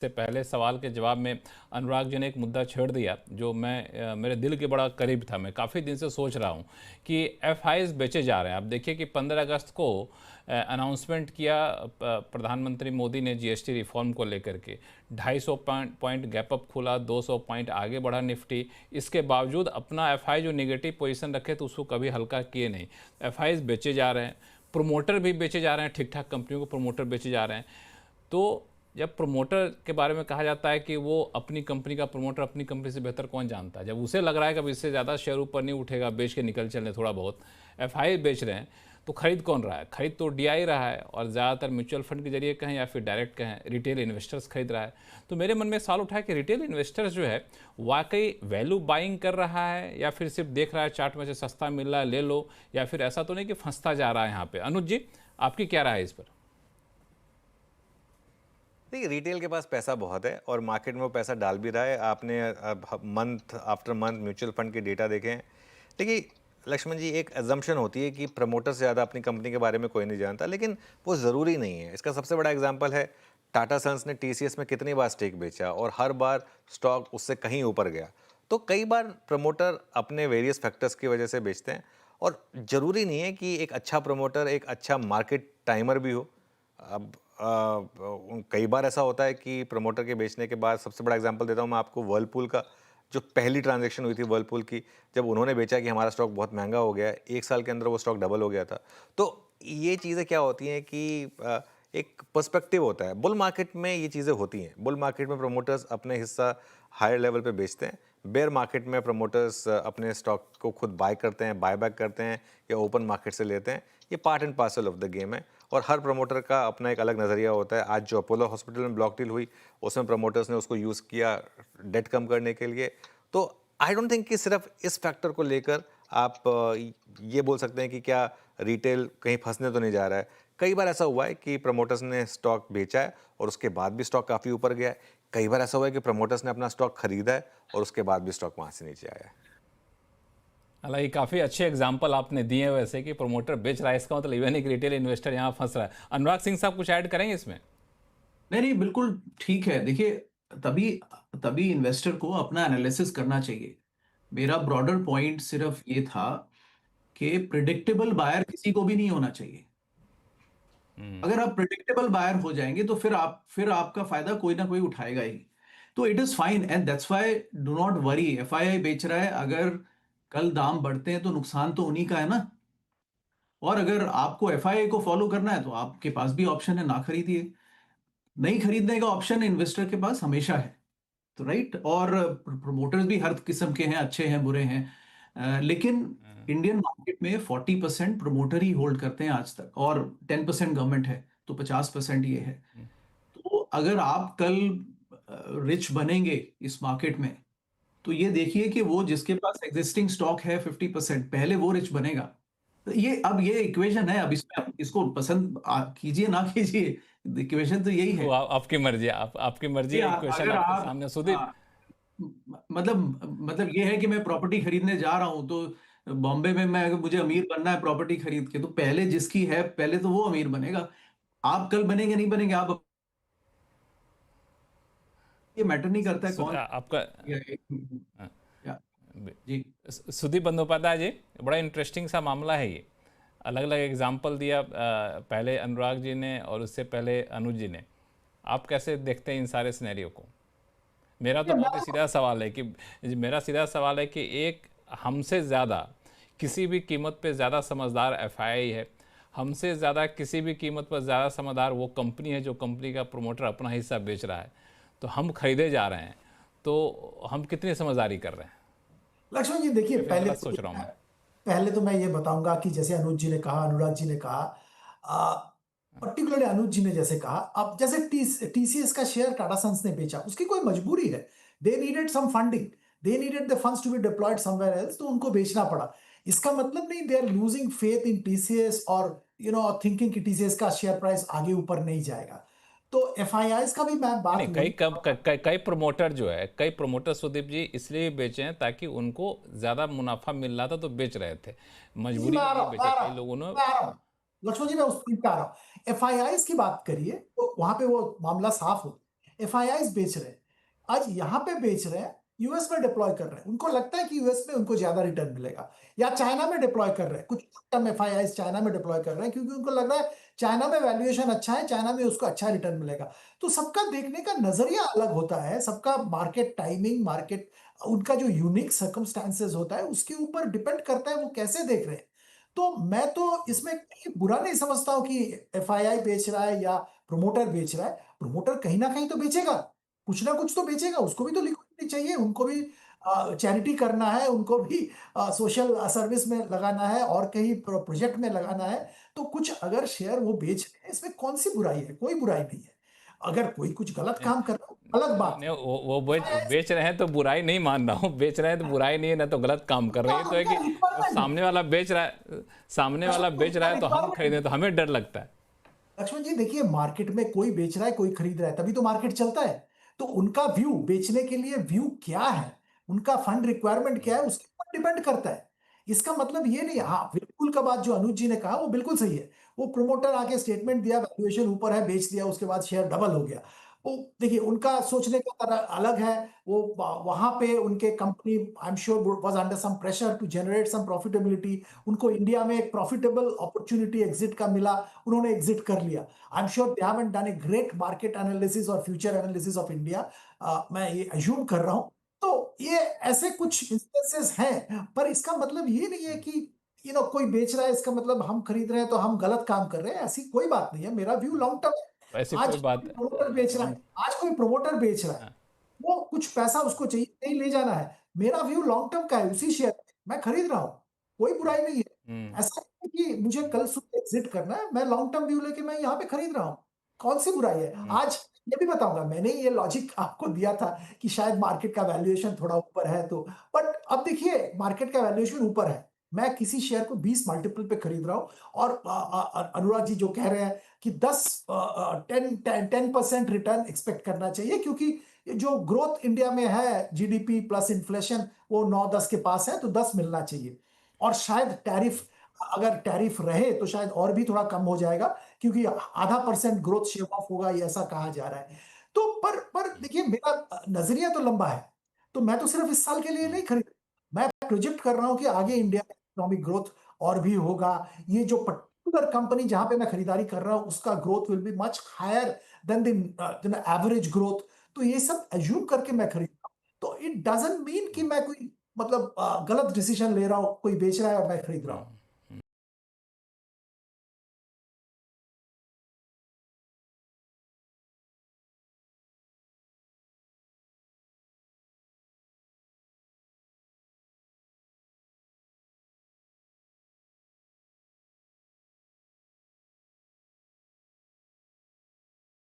से पहले सवाल के जवाब में अनुराग जी ने एक मुद्दा छेड़ दिया जो मेरे दिल के बड़ा करीब था। मैं काफ़ी दिन से सोच रहा हूँ कि एफआईज बेचे जा रहे हैं। आप देखिए कि 15 अगस्त को अनाउंसमेंट किया प्रधानमंत्री मोदी ने जीएसटी रिफॉर्म को लेकर के 250 पॉइंट गैप अप खुला, 200 पॉइंट आगे बढ़ा निफ्टी। इसके बावजूद अपना एफआई जो निगेटिव पोजीशन रखे तो उसको कभी हल्का किए नहीं। एफआईज बेचे जा रहे हैं, प्रोमोटर भी बेचे जा रहे हैं, ठीक ठाक कंपनियों को प्रोमोटर बेचे जा रहे हैं। तो जब प्रमोटर के बारे में कहा जाता है कि वो अपनी कंपनी का प्रमोटर अपनी कंपनी से बेहतर कौन जानता है, जब उसे लग रहा है कि अब इससे ज़्यादा शेयर ऊपर नहीं उठेगा, बेच के निकल चले थोड़ा बहुत, एफआई बेच रहे हैं, तो खरीद कौन रहा है? खरीद तो डीआई रहा है, और ज़्यादातर म्यूचुअल फंड के जरिए कहें या फिर डायरेक्ट कहें रिटेल इन्वेस्टर्स खरीद रहा है। तो मेरे मन में सवाल उठा है कि रिटेल इन्वेस्टर्स जो है वाकई वैल्यू बाइंग कर रहा है या फिर सिर्फ देख रहा है चार्ट में से सस्ता मिल रहा है ले लो, या फिर ऐसा तो नहीं कि फंसता जा रहा है यहाँ पे? अनुज जी, आपकी क्या राय है इस पर? देखिए, रिटेल के पास पैसा बहुत है और मार्केट में वो पैसा डाल भी रहा है। आपने month after month mutual fund के डेटा देखे हैं। देखिए लक्ष्मण जी, एक एजम्पशन होती है कि प्रमोटर से ज़्यादा अपनी कंपनी के बारे में कोई नहीं जानता, लेकिन वो ज़रूरी नहीं है। इसका सबसे बड़ा एग्जांपल है टाटा सन्स ने टीसीएस में कितनी बार स्टेक बेचा और हर बार स्टॉक उससे कहीं ऊपर गया। तो कई बार प्रमोटर अपने वेरियस फैक्टर्स की वजह से बेचते हैं और ज़रूरी नहीं है कि एक अच्छा प्रमोटर एक अच्छा मार्केट टाइमर भी हो। अब कई बार ऐसा होता है कि प्रमोटर के बेचने के बाद, सबसे बड़ा एग्जांपल देता हूं मैं आपको, वर्लपूल का। जो पहली ट्रांजैक्शन हुई थी वर्लपूल की, जब उन्होंने बेचा कि हमारा स्टॉक बहुत महंगा हो गया है, 1 साल के अंदर वो स्टॉक डबल हो गया था। तो ये चीज़ें क्या होती हैं कि एक पर्सपेक्टिव होता है। बुल मार्केट में ये चीज़ें होती हैं। बुल मार्केट में प्रमोटर्स अपने हिस्सा हायर लेवल पे बेचते हैं। बेयर मार्केट में प्रमोटर्स अपने स्टॉक को खुद बाय करते हैं, बाय बैक करते हैं या ओपन मार्केट से लेते हैं। ये part and parcel of the game है और हर प्रमोटर का अपना एक अलग नज़रिया होता है। आज जो अपोलो हॉस्पिटल में ब्लॉक डील हुई, उसमें प्रमोटर्स ने उसको यूज़ किया डेट कम करने के लिए। तो आई डोंट थिंक कि सिर्फ इस फैक्टर को लेकर आप ये बोल सकते हैं कि क्या रिटेल कहीं फंसने तो नहीं जा रहा है। कई बार ऐसा हुआ है कि प्रमोटर्स ने स्टॉक बेचा है और उसके बाद भी स्टॉक काफ़ी ऊपर गया है। कई बार ऐसा हुआ है कि प्रमोटर्स ने अपना स्टॉक खरीदा है और उसके बाद भी स्टॉक वहाँ से नीचे आया है। हालांकि काफ़ी अच्छे एग्जाम्पल आपने दिए हैं वैसे कि प्रमोटर बेच रहा है, इसका मतलब इवन एक रिटेल इन्वेस्टर यहाँ फंस रहा है। अनुराग सिंह साहब कुछ ऐड करेंगे इसमें? नहीं नहीं, बिल्कुल ठीक है। देखिए, तभी तभी इन्वेस्टर को अपना एनालिसिस करना चाहिए। मेरा ब्रॉडर पॉइंट सिर्फ ये था कि प्रिडिक्टेबल बायर किसी को भी नहीं होना चाहिए। अगर आप प्रिडिक्टेबल बायर हो जाएंगे तो फिर आपका फायदा कोई ना कोई उठाएगा ही। तो it is fine and that's why do not worry. FII बेच रहा है, अगर कल दाम बढ़ते हैं तो नुकसान तो उन्हीं का है ना। और अगर आपको एफआईआई को फॉलो करना है तो आपके पास भी ऑप्शन है, ना खरीदिए। नहीं खरीदने का ऑप्शन इन्वेस्टर के पास हमेशा है। तो राइट, और प्रमोटर्स भी हर किस्म के हैं, अच्छे हैं, बुरे हैं। लेकिन इंडियन मार्केट में 40% प्रमोटर ही होल्ड करते हैं आज तक, और 10% गवर्नमेंट है, तो 50% ये है। तो अगर आप कल रिच बनेंगे इस मार्केट में, तो ये देखिए कि वो जिसके पास एग्जिस्टिंग स्टॉक है 50%, पहले वो रिच बनेगा। तो ये इक्वेशन है। अब इसमें इसको पसंद कीजिए ना कीजिए, इक्वेशन तो यही है। वो आपकी मर्जी, आपकी मर्जी कि है, क्वेश्चन अगर आपके आप सामने। सुदीप। हाँ, मतलब ये है कि मैं प्रॉपर्टी खरीदने जा रहा हूं, तो बॉम्बे में मैं, अगर मुझे अमीर बनना है प्रॉपर्टी खरीद के, तो पहले जिसकी है पहले तो वो अमीर बनेगा। आप कल बनेंगे नहीं बनेंगे, आप, ये मैटर नहीं करता है कौन। आपका या, जी। सुदीप बंदोपाध्याय जी, बड़ा इंटरेस्टिंग सा मामला है ये। अलग अलग एग्जाम्पल दिया, पहले अनुराग जी ने और उससे पहले अनुज जी ने। आप कैसे देखते हैं इन सारे सिनेरियो को? मेरा तो बहुत ही सीधा सवाल है कि एक हमसे ज़्यादा किसी भी कीमत पे ज़्यादा समझदार एफआईआई है, हमसे ज़्यादा किसी भी कीमत पर ज़्यादा समझदार वो कंपनी है जो कंपनी का प्रमोटर अपना हिस्सा बेच रहा है। तो हम खरीदे जा रहे हैं, तो हम कितनी समझदारी कर रहे हैं? लक्ष्मण जी देखिए, या फिर गलत सोच रहा हूँ मैं? पहले तो मैं ये बताऊंगा कि जैसे अनुज जी ने कहा, अनुराग जी ने कहा, पर्टिकुलरली अनुज जी ने जैसे कहा, अब जैसे टीसीएस का शेयर टाटा सन्स ने बेचा, उसकी कोई मजबूरी है। They needed some funding, they needed the funds to be deployed somewhere else, तो उनको बेचना पड़ा। इसका मतलब नहीं they are losing faith in TCS और थिंकिंग कि टीसीएस का शेयर प्राइस आगे ऊपर नहीं जाएगा। तो एफआईआईस का भी मैं बात नहीं, नहीं। कई प्रमोटर जो है, कई प्रमोटर सुदीप जी इसलिए बेचे हैं ताकि उनको ज्यादा मुनाफा मिल रहा था तो बेच रहे थे, जी, मजबूरी मैं में आ रहा नहीं हूं, मैं बेचे आ रहा कई हूं, लोगों ने। मैं आ रहा हूं। लक्ष्मण जी, मैं उस पॉइंट पे आ रहा हूं। एफआईआईस की बात करिए तो वहां पे वो मामला साफ हो। एफआईआईज बेच रहे हैं, आज यहाँ पे बेच रहे हैं, यूएस में डिप्लॉय कर रहे हैं, उनको लगता है कि यूएस में उनको ज्यादा रिटर्न मिलेगा, या चाइना में डिप्लॉय कर रहे हैं, कुछ कम एफआईआईज चाइना में डिप्लॉय कर रहे हैं क्योंकि उनको लग रहा है चाइना में वैल्यूएशन अच्छा है, चाइना में उसको अच्छा रिटर्न मिलेगा। तो सबका देखने का नजरिया अलग होता है, सबका मार्केट टाइमिंग, मार्केट उनका जो यूनिक सर्कमस्टांसेस होता है उसके ऊपर डिपेंड करता है वो कैसे देख रहे हैं। तो मैं तो इसमें कहीं बुरा नहीं समझता हूँ कि एफआईआई बेच रहा है या प्रमोटर बेच रहा है। प्रमोटर कहीं ना कहीं तो बेचेगा, कुछ ना कुछ तो बेचेगा, उसको भी तो लिक्विडिटी चाहिए, उनको भी चैरिटी करना है, उनको भी सोशल सर्विस में लगाना है और कहीं प्रोजेक्ट में लगाना है। तो कुछ अगर शेयर वो बेच रहे हैं, इसमें कौन सी बुराई है? कोई बुराई नहीं है। अगर कोई कुछ गलत काम कर रहा है अलग बात नहीं, वो बेच रहे हैं तो बुराई नहीं मान रहा हूँ, बेच रहे हैं तो बुराई नहीं है, ना तो गलत काम कर रहे हैं। तो है उनका कि रिक्वायरमेंट है। सामने वाला बेच रहा है, सामने वाला बेच रहा उनका है तो हम रिक्वायरमेंट खरीदें तो हमें डर लगता है। लक्ष्मण जी देखिए, मार्केट में कोई बेच रहा है कोई खरीद रहा है, तभी तो मार्केट चलता है। तो उनका व्यू बेचने के लिए व्यू क्या है, उनका फंड रिक्वायरमेंट क्या है, उसके ऊपर डिपेंड करता है। इसका मतलब ये नहीं, हाँ बिल्कुल का बात जो अनुज जी ने कहा वो बिल्कुल सही है। वो प्रमोटर आके स्टेटमेंट दिया, वैल्यूएशन ऊपर है, बेच दिया, उसके बाद शेयर डबल हो गया। वो देखिए उनका सोचने का तरह अलग है। वो वहां पे उनके company I am sure was under some pressure to generate some profitability. उनको इंडिया में एक प्रॉफिटेबल अपॉर्चुनिटी एग्जिट का मिला, उन्होंने एग्जिट कर लिया। आई am sure they haven't done a great market analysis और फ्यूचर एनालिसिस ऑफ इंडिया, मैं ये अज्यूम कर रहा हूं। तो ये ऐसे कुछ इंस्टेंसेस हैं, पर इसका मतलब ये नहीं है कि कोई बेच रहा है इसका मतलब हम खरीद रहे हैं तो हम गलत काम कर रहे हैं, ऐसी कोई बात नहीं है। मेरा व्यू लॉन्ग टर्म है। ऐसी आज कोई बात कोई प्रमोटर बेच रहा हम है, आज कोई प्रमोटर बेच रहा है, हाँ, वो कुछ पैसा उसको चाहिए, नहीं ले जाना है, मेरा व्यू लॉन्ग टर्म का है, उसी शेयर मैं खरीद रहा हूं, कोई बुराई नहीं हम्म, है। ऐसा नहीं कि मुझे कल सुबह एग्जिट करना है, मैं लॉन्ग टर्म व्यू लेके मैं यहाँ पे खरीद रहा हूँ, कौन सी बुराई है? हम्म, आज ये भी बताऊंगा, मैंने ये लॉजिक आपको दिया था कि शायद मार्केट का वैल्यूएशन थोड़ा ऊपर है, तो बट अब देखिए मार्केट का वैल्यूएशन ऊपर है, मैं किसी शेयर को 20 मल्टीपल पे खरीद रहा हूं, और अनुराग जी जो कह रहे हैं कि 10% रिटर्न एक्सपेक्ट करना चाहिए, क्योंकि ये जो ग्रोथ इंडिया में है, जीडीपी प्लस इन्फ्लेशन वो 9-10 के पास है, तो 10 मिलना चाहिए। और शायद टैरिफ, अगर टैरिफ रहे तो शायद और भी थोड़ा कम हो जाएगा, क्योंकि ½ % ग्रोथ शेव ऑफ होगा, ये ऐसा कहा जा रहा है। तो पर देखिए मेरा नजरिया तो लंबा है, तो मैं तो सिर्फ इस साल के लिए नहीं खरीद, मैं प्रोजेक्ट कर रहा हूं कि आगे इंडिया में इकोनॉमिक ग्रोथ और भी होगा। ये जो पर्टिकुलर कंपनी जहां पे मैं खरीदारी कर रहा हूं उसका growth will be much higher than the average growth. तो ये सब एज्यूम करके मैं खरीद रहा हूं, तो इट डजंट मीन कि मैं कोई मतलब गलत डिसीजन ले रहा हूं, कोई बेच रहा है और मैं खरीद रहा हूं।